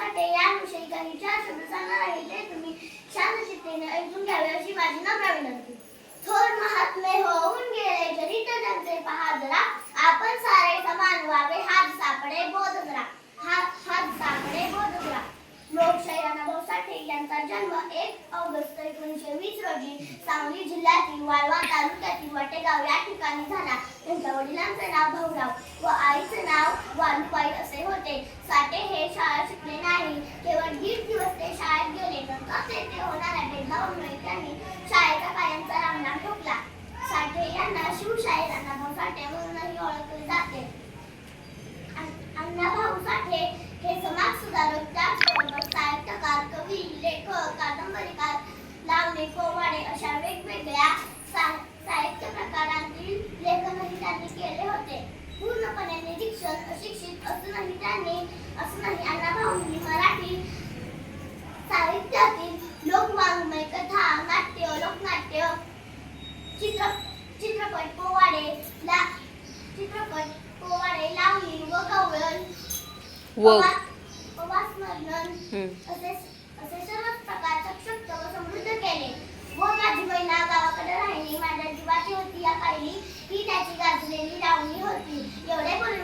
साठे याविषयी काही चार शब्द सांगणार आहे ते तुम्ही शांत चित्तेने ऐकून घ्यावे अशी माझी नम्र विनंती. थोर महात्मे होऊन गेले जरी तर त्यांचे पहा जरा, आपण सारे समान व्हावे हात सापडे बोध जरा, हात सापडे बोध जरा. लोकशाही अण्णाभाऊ साठे यांचा जन्म 1 ऑगस्ट 1920 रोजी सांगली जिल्ह्यातील वाळवा तालुक्यातील वाटेगाव या ठिकाणी झाला. त्यांच्या वडिलांचे नाव भाऊराव व आईचे नाव वालुबाई असे होते. साठे हे शाळा शिकले नाही. केवळ 1.5 दिवस ते शाळेत गेले. नंतर तेथे होणाऱ्या भेदभावामुळे त्यांनी शाळेचा कायमचा रामनाम ठोकला. साठे यांना शिवशाहीर अण्णाभाऊ साठे म्हणूनही ओळखले जाते. अण्णाभाऊ साठे हे समाज सुधारक, त्याचबरोबर साहित्यकार, कवी, लेखक, कादंबरीकार, लावणी, पोवाडे अशा वेगवेगळ्या साहित्य प्रकारांतील लेखनही त्यांनी केले होते. पूर्णपणे निरीक्षण अशिक्षित असूनही अण्णाभाऊंनी मराठी साहित्यातील लोकवाङ्मय, कथा, नाट्य, लोकनाट्य, चित्रपट, लावणी व गवळण, वास्मरण असे सर्व प्रकारचे शब्द व समृद्ध केले. व माझी मैना गावाकडे राहिली, माझ्या जीवाची होती या कायली, ही त्याची गाजलेली लावणी होती. एवढे बोलून